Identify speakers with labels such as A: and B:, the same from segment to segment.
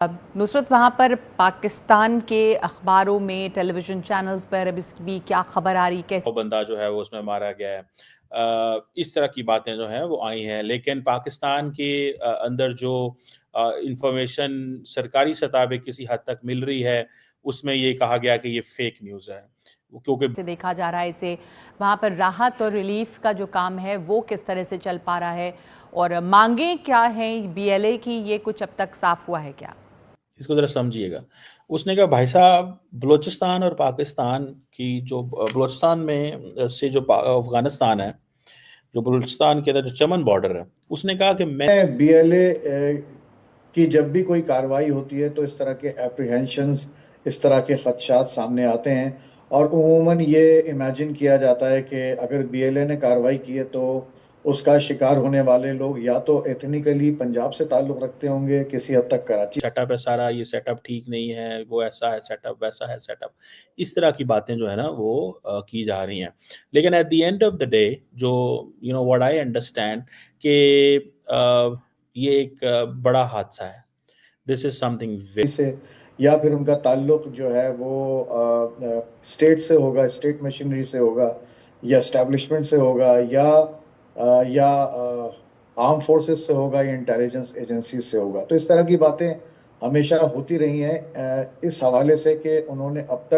A: नुसरत, वहाँ पर पाकिस्तान के अखबारों में, टेलीविजन चैनल्स पर अब इसकी क्या खबर आ रही, कैसे?
B: वो बंदा जो है वो उसमें मारा गया है। इस तरह की बातें जो हैं वो आई हैं, लेकिन पाकिस्तान के अंदर जो इंफॉर्मेशन सरकारी सतह पे किसी हद तक मिल रही है, उसमें ये कहा गया कि ये फेक न्यूज़ है। क्योंकि
A: से देखा जा रहा है इसे, वहाँ पर राहत और रिलीफ का जो काम है वो किस तरह से चल पा रहा है, और मांगे क्या हैं बीएलए की, ये कुछ अब तक साफ हुआ है क्या?
B: इसको ज़रा समझिएगा। उसने कहा भाई साहब, बलूचिस्तान और पाकिस्तान की जो बलूचिस्तान में से जो अफ़गानिस्तान है, जो बलूचिस्तान के अंदर जो चमन बॉर्डर है, उसने कहा कि मैं
C: बीएलए की जब भी कोई कार्रवाई होती है तो इस तरह के एप्रीहेंशंस, इस तरह के खदशात सामने आते हैं और उमूमन ये इमेजिन किया जाता है कि अगर बीएलए ने कार्रवाई की है तो उसका शिकार होने वाले लोग या तो एथनिकली पंजाब से ताल्लुक़ रखते होंगे, किसी हद तक कराची
B: सेटअप है सारा, ये सेटअप ठीक नहीं है, वो ऐसा है सेटअप, वैसा है सेटअप। इस तरह की बातें जो है ना वो की जा रही हैं। लेकिन at the end of the day जो व्हाट आई अंडरस्टैंड कि ये एक बड़ा हादसा है। दिस इज़ समथिंग वे
C: से या फिर उनका ताल्लुक जो है वो स्टेट से होगा, स्टेट मशीनरी से होगा या एस्टेब्लिशमेंट से होगा या आर्म फोर्सेस से होगा या इंटेलिजेंस एजेंसी से होगा। तो इस तरह की बातें हमेशा होती रही हैं इस हवाले से कि उन्होंने अब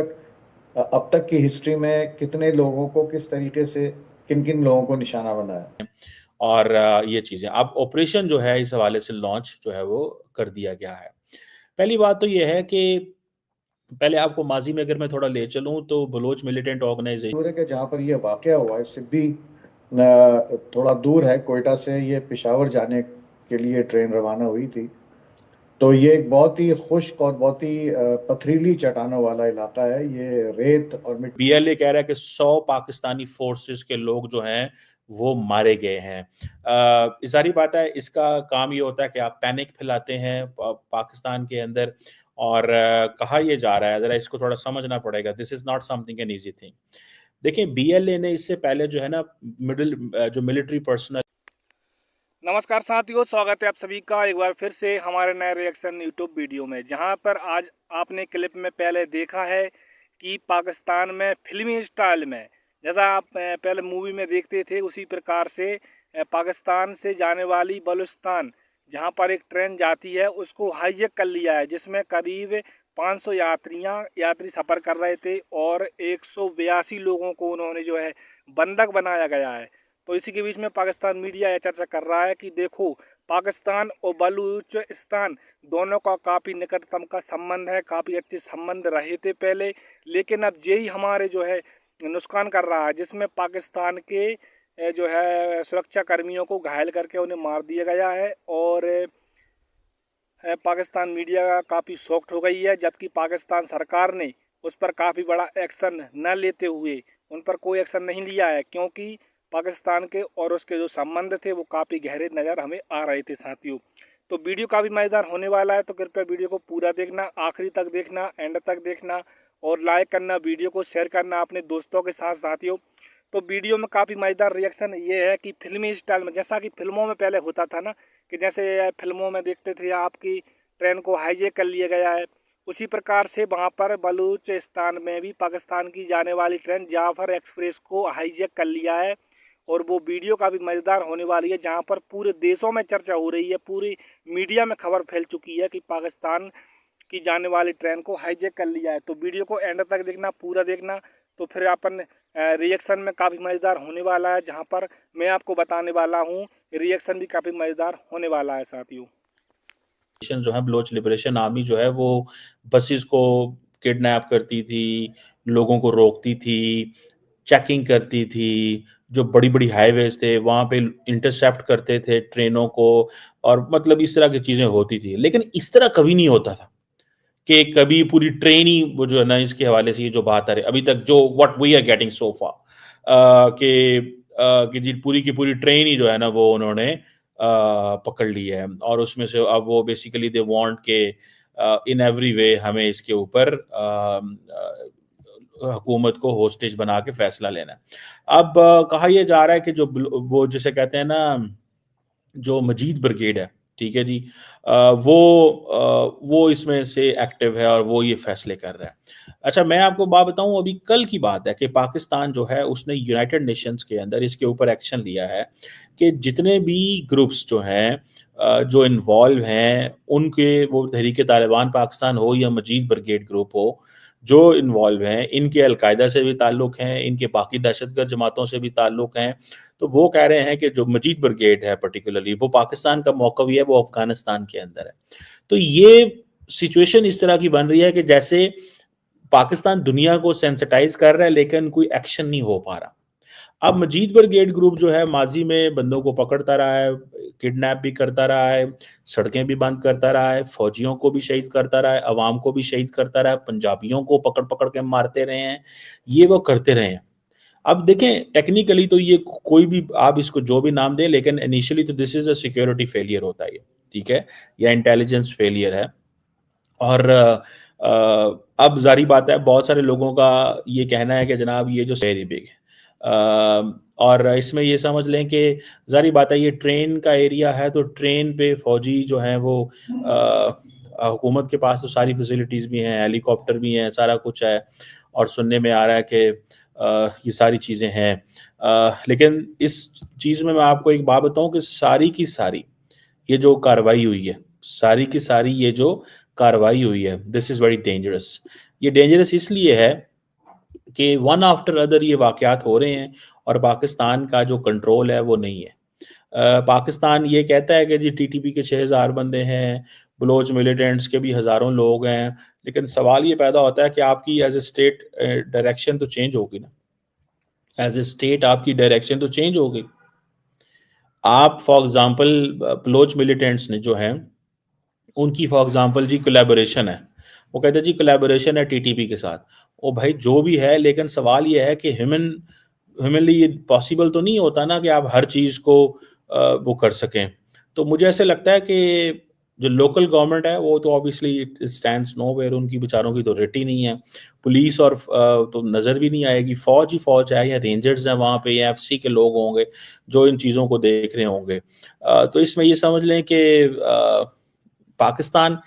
C: तक की हिस्ट्री में कितने लोगों को किस तरीके से किन-किन लोगों को निशाना बनाया।
B: और ये चीज़ें अब ऑपरेशन जो है इस हवाले से लॉन्च जो है वो कर दिया गया है। पहली बात तो ये है कि पहले आपको माज़ी में अगर मैं थोड़ा ले चलूँ तो बलोच मिलिटेंट ऑर्गेनाइज़ेशन
C: दूर है कि जहाँ पर ये वाक़या हुआ है सिब्बी थोड़ा दूर है कोयटा से, ये पेशावर जाने के लिए ट्रेन रवाना हुई थी। तो ये एक बहुत ही खुश्क और बहुत ही पथरीली चट्टानों वाला इलाका है। ये रेत और मिट्टी
B: बीएलए कह रहा है कि 100 पाकिस्तानी फोर्सेस के लोग जो हैं वो मारे गए हैं। ज़ाहिर बात है इसका काम ये होता है कि आप पैनिक फैलाते हैं पाकिस्तान के अंदर और कहा ये जा रहा है, ज़रा इसको थोड़ा समझना पड़ेगा। This is not something an easy thing. देखिए बीएलए ने इससे पहले जो है ना जो मिलिट्री पर्सनल
D: नमस्कार साथियों, स्वागत है आप सभी का एक बार फिर से हमारे नए रिएक्शन यूट्यूब वीडियो में, जहां पर आज आपने क्लिप में पहले देखा है कि पाकिस्तान में फिल्मी स्टाइल में जैसा आप पहले मूवी में देखते थे उसी प्रकार से पाकिस्तान से जाने वाली बलूचिस्तान जहां पर एक ट्रेन जाती है उसको हाईजैक कर लिया है, जिसमें करीब 500 यात्री सफ़र कर रहे थे और 182 लोगों को उन्होंने जो है बंधक बनाया गया है। तो इसी के बीच में पाकिस्तान मीडिया यह चर्चा कर रहा है कि देखो, पाकिस्तान और बलूचिस्तान दोनों का काफ़ी निकटतम का संबंध है, काफ़ी अच्छे संबंध रहे थे पहले, लेकिन अब यही हमारे जो है नुकसान कर रहा है, जिसमें पाकिस्तान के जो है सुरक्षा कर्मियों को घायल करके उन्हें मार दिया गया है। और पाकिस्तान मीडिया काफ़ी शॉक्ड हो गई है, जबकि पाकिस्तान सरकार ने उस पर काफ़ी बड़ा एक्शन न लेते हुए उन पर कोई एक्शन नहीं लिया है, क्योंकि पाकिस्तान के और उसके जो संबंध थे वो काफ़ी गहरे नज़र हमें आ रहे थे साथियों। तो वीडियो काफ़ी मज़ेदार होने वाला है, तो कृपया वीडियो को पूरा देखना, आखिरी तक देखना, एंड तक देखना और लाइक करना, वीडियो को शेयर करना अपने दोस्तों के साथ साथियों। तो वीडियो में काफ़ी मज़ेदार रिएक्शन ये है कि फिल्मी स्टाइल में, जैसा कि फिल्मों में पहले होता था ना, कि जैसे फिल्मों में देखते थे आपकी ट्रेन को हाईजैक कर लिया गया है, उसी प्रकार से वहाँ पर बलूचिस्तान में भी पाकिस्तान की जाने वाली ट्रेन जाफर एक्सप्रेस को हाईजैक कर लिया है। और वो वीडियो काफ़ी मज़ेदार होने वाली है, जहाँ पर पूरे देशों में चर्चा हो रही है, पूरी मीडिया में खबर फैल चुकी है कि पाकिस्तान की जाने वाली ट्रेन को हाईजैक कर लिया है। तो वीडियो को एंड तक देखना, पूरा देखना, तो फिर अपन रिएक्शन में काफ़ी मज़ेदार होने वाला है, जहाँ पर मैं आपको बताने वाला हूँ रिएक्शन भी काफ़ी मज़ेदार होने वाला है साथियों।
B: जो है बलोच लिबरेशन आर्मी जो है वो बसेस को किडनैप करती थी, लोगों को रोकती थी, चेकिंग करती थी, जो बड़ी-बड़ी हाईवेज़ थे वहाँ पे इंटरसेप्ट करते थे ट्रेनों को और मतलब इस तरह की चीज़ें होती थी। लेकिन इस तरह कभी नहीं होता था कि कभी पूरी ट्रेन ही वो जो है ना इसके हवाले से ये जो बात आ रही है अभी तक जो what we are getting so far कि जी पूरी की पूरी ट्रेन ही जो है ना वो उन्होंने पकड़ ली है और उसमें से अब वो बेसिकली दे वांट के इन एवरी वे हमें इसके ऊपर हुकूमत को होस्टेज बना के फैसला लेना है। अब कहा यह जा रहा है कि जो वो जिसे कहते हैं ना जो मजीद ब्रिगेड है, ठीक है जी। वो इसमें से एक्टिव है और वो ये फैसले कर रहा है। अच्छा, मैं आपको बात बताऊं, अभी कल की बात है कि पाकिस्तान जो है उसने यूनाइटेड नेशंस के अंदर इसके ऊपर एक्शन लिया है कि जितने भी ग्रुप्स जो हैं जो इन्वॉल्व हैं उनके, वो तहरीक तालिबान पाकिस्तान हो या मजीद ब्रिगेड ग्रुप हो, जो इन्वॉल्व हैं इनके अलकायदा से भी ताल्लुक़ हैं, इनके बाकी दहशतगर्द जमातों से भी ताल्लुक़ हैं। तो वो कह रहे हैं कि जो मजीद ब्रिगेड है पर्टिकुलरली, वो पाकिस्तान का मौक़िफ़ है वो अफ़गानिस्तान के अंदर है। तो ये सिचुएशन इस तरह की बन रही है कि जैसे पाकिस्तान दुनिया को सेंसिटाइज़ कर रहा है लेकिन कोई एक्शन नहीं हो पा रहा। अब मजीद ब्रिगेड ग्रुप जो है माजी में बंदों को पकड़ता रहा है, किडनैप भी करता रहा है, सड़कें भी बंद करता रहा है, फौजियों को भी शहीद करता रहा है, अवाम को भी शहीद करता रहा है, पंजाबियों को पकड़ पकड़ के मारते रहे हैं, ये वो करते रहे हैं। अब देखें, टेक्निकली तो ये कोई भी, आप इसको जो भी नाम दें, लेकिन इनिशियली तो this is a security failure होता है ये, ठीक है, या इंटेलिजेंस फेलियर है। और अब जारी बात है, बहुत सारे लोगों का ये कहना है कि जनाब ये जो वेरी बिग है, और इसमें ये समझ लें कि जारी बात है ये ट्रेन का एरिया है, तो ट्रेन पे फौजी जो हैं वो हुकूमत के पास तो सारी फैसिलिटीज़ भी हैं, हेलीकॉप्टर भी हैं, सारा कुछ है, और सुनने में आ रहा है कि ये सारी चीज़ें हैं। लेकिन इस चीज़ में मैं आपको एक बात बताऊं कि सारी की सारी ये जो कार्रवाई हुई है, सारी की सारी ये जो कार्रवाई हुई है, दिस इज़ वेरी डेंजरस। ये डेंजरस इसलिए है कि वन आफ्टर अदर ये वाक़यात हो रहे हैं और पाकिस्तान का जो कंट्रोल है वो नहीं है। पाकिस्तान ये कहता है कि जी टीटीपी के 6000 बंदे हैं, बलोच मिलिटेंट्स के भी हज़ारों लोग हैं, लेकिन सवाल ये पैदा होता है कि आपकी एज ए स्टेट डायरेक्शन तो चेंज होगी ना, एज ए स्टेट आपकी डायरेक्शन तो चेंज होगी। आप फॉर एग्जांपल बलोच मिलिटेंट्स ने जो हैं उनकी फॉर एग्जांपल जी कोलैबोरेशन है, वो कहते हैं जी कोलैबोरेशन है टीटीपी के साथ। ओ भाई जो भी है, लेकिन सवाल ये है कि ह्यूमनली ये पॉसिबल तो नहीं होता ना कि आप हर चीज़ को वो कर सकें। तो मुझे ऐसे लगता है कि जो लोकल गवर्नमेंट है वो तो ऑब्वियसली इट स्टैंड्स नोवेयर, उनकी बेचारों की तो रेटी नहीं है। पुलिस और तो नज़र भी नहीं आएगी, फ़ौज ही फ़ौज है या रेंजर्स हैं वहाँ पे या एफसी के लोग होंगे जो इन चीज़ों को देख रहे होंगे। तो इसमें ये समझ लें कि पाकिस्तान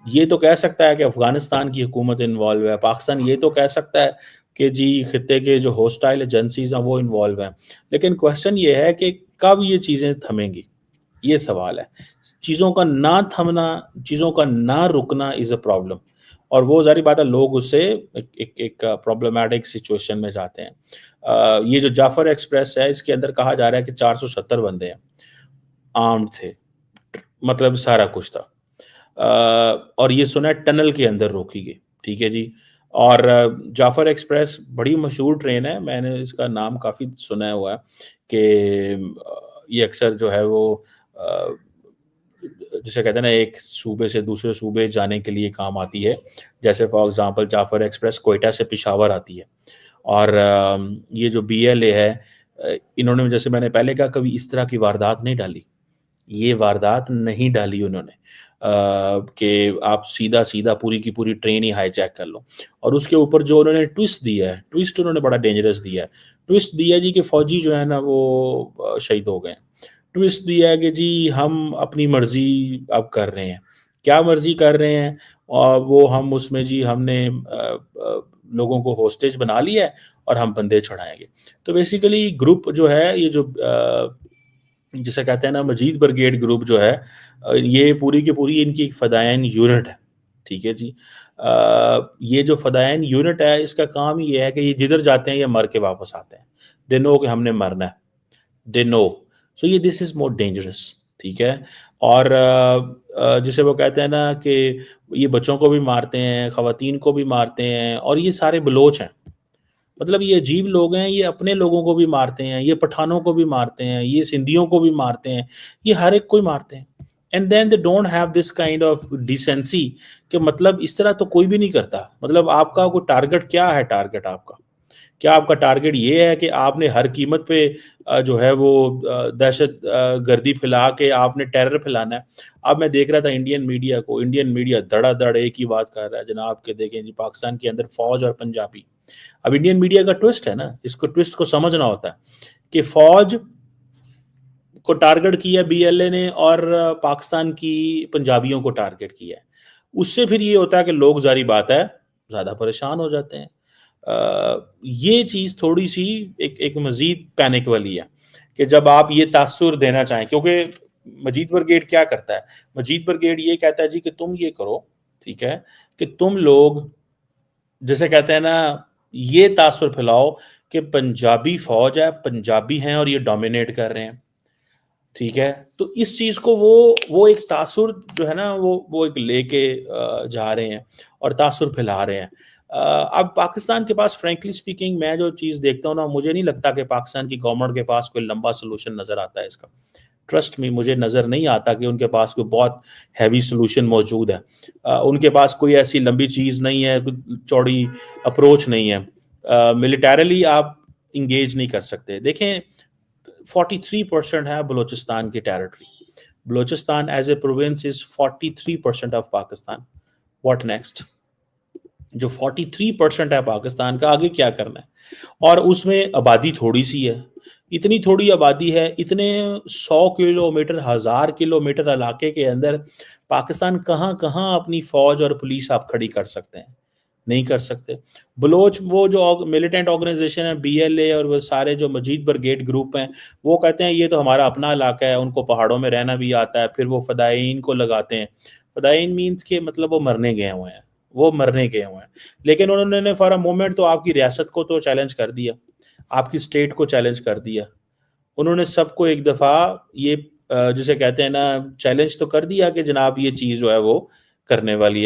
B: ये तो कह सकता है कि अफ़गानिस्तान की हुकूमत इन्वॉल्व है, पाकिस्तान ये तो कह सकता है कि जी खित्ते के जो होस्टाइल एजेंसीज़ हैं वो इन्वॉल्व हैं, लेकिन क्वेश्चन ये है कि कब ये चीज़ें थमेंगी, ये सवाल है। चीज़ों का ना थमना, चीज़ों का ना रुकना इज़ अ प्रॉब्लम, और वो ज़ाहिर बात है लोग उससे एक प्रॉब्लमैटिक सिचुएशन में जाते हैं। ये जो जाफ़र एक्सप्रेस है इसके अंदर कहा जा रहा है कि 470 बंदे हैं, आर्म्ड थे, मतलब सारा कुछ था। और ये सुना है टनल के अंदर रोकी गई, ठीक है जी। और जाफ़र एक्सप्रेस बड़ी मशहूर ट्रेन है, मैंने इसका नाम काफ़ी सुना हुआ है कि ये अक्सर जो है वो जिसे कहते हैं ना एक सूबे से दूसरे सूबे जाने के लिए काम आती है। जैसे for example Jafar express Quetta से पेशावर आती है, और ये जो बीएलए है, इन्होंने, जैसे मैंने पहले कहा, कभी इस तरह की वारदात नहीं डाली, ये वारदात नहीं डाली उन्होंने कि आप सीधा पूरी की पूरी ट्रेन ही हाईजैक कर लो। और उसके ऊपर जो उन्होंने ट्विस्ट दिया है, ट्विस्ट उन्होंने बड़ा डेंजरस दिया है। ट्विस्ट दिया जी कि फ़ौजी जो है ना वो शहीद हो गए। ट्विस्ट दिया है कि जी हम अपनी मर्ज़ी अब कर रहे हैं। क्या मर्ज़ी कर रहे हैं? और वो हम उसमें जी हमने लोगों को होस्टेज बना लिया है और हम बंदे छुड़ाएँगे। तो बेसिकली ग्रुप जो है, ये जो जिसे कहते हैं ना मजीद ब्रिगेड ग्रुप जो है, ये पूरी की पूरी इनकी एक फ़दायन यूनिट है, ठीक है जी। ये जो फ़दायन यूनिट है इसका काम ये है कि ये जिधर जाते हैं ये मर के वापस आते हैं। दे नो कि हमने मरना है, दे नो। सो ये दिस इज़ मोर डेंजरस, ठीक है। और जिसे वो कहते हैं ना कि ये बच्चों को भी मारते हैं, ख़वातीन को भी मारते हैं, और ये सारे बलोच हैं। मतलब ये अजीब लोग हैं, ये अपने लोगों को भी मारते हैं, ये पठानों को भी मारते हैं, ये सिंधियों को भी मारते हैं, ये हर एक को ही मारते हैं। And then they don't have this kind of decency कि मतलब इस तरह तो कोई भी नहीं करता। मतलब आपका कोई टारगेट क्या है? टारगेट आपका क्या? आपका टारगेट ये है कि आपने हर कीमत पे जो है वो दहशत गर्दी फैला के आपने टेरर फैलाना है। अब मैं देख रहा था इंडियन मीडिया को, इंडियन मीडिया धड़ाधड़ एक ही बात कर रहा है जनाब के, देखें जी पाकिस्तान के अंदर फ़ौज और पंजाबी। अब इंडियन मीडिया का ट्विस्ट है ना, इसको ट्विस्ट को समझना होता है कि फ़ौज को टारगेट किया बीएलए ने और पाकिस्तान की पंजाबियों को टारगेट किया है। उससे फिर ये होता है कि लोग जारी बात है ज़्यादा परेशान हो जाते हैं। ये चीज़ थोड़ी सी एक मज़ीद पैनिक वाली है कि जब आप ये तासुर देना चाहें, क्योंकि मजीद ब्रिगेड क्या करता है, मजीद ब्रिगेड ये कहता है जी कि तुम ये करो, ठीक है, कि तुम लोग जैसे कहते हैं ना, ये तासुर फैलाओ कि पंजाबी फौज है, पंजाबी हैं और ये डोमिनेट कर रहे हैं, ठीक है। तो इस चीज़ को वो एक तासुर जो है ना वो एक लेके जा रहे हैं और तासुर फैला रहे हैं। अब पाकिस्तान के पास फ्रैंकली स्पीकिंग मैं जो चीज़ देखता हूँ ना, मुझे नहीं लगता कि पाकिस्तान की गवर्नमेंट के पास कोई लंबा सोल्यूशन नज़र आता है इसका। ट्रस्ट में मुझे नज़र नहीं आता कि उनके पास कोई बहुत हैवी सोल्यूशन मौजूद है। उनके पास कोई ऐसी लंबी चीज़ नहीं है, कोई चौड़ी अप्रोच नहीं है। मिलिटरली आप इंगेज नहीं कर सकते। देखें 43% है बलूचिस्तान की territory. Balochistan as a province is 43% of Pakistan. What next? जो 43% है पाकिस्तान का, आगे क्या करना है? और उसमें आबादी थोड़ी सी है, इतनी थोड़ी आबादी है, इतने 100 किलोमीटर 1000 किलोमीटर इलाके के अंदर पाकिस्तान कहाँ कहाँ अपनी फौज और पुलिस आप खड़ी कर सकते हैं? नहीं कर सकते। बलोच वो जो मिलिटेंट ऑर्गेनाइजेशन है बीएलए और वो सारे जो मजीद ब्रिगेड ग्रुप हैं, वो कहते हैं ये तो हमारा अपना इलाका है, उनको पहाड़ों में रहना भी आता है। फिर वो फदाईन को लगाते हैं। फदाईन मीन्स के मतलब वो मरने गए हुए हैं, वो मरने गए हुए हैं। लेकिन उन्होंने फॉर अ मोमेंट तो आपकी रियासत को तो चैलेंज कर दिया, आपकी स्टेट को चैलेंज कर दिया। उन्होंने सबको एक दफ़ा ये जिसे कहते हैं ना चैलेंज तो कर दिया कि जनाब ये चीज़ जो है वो करने वाली है।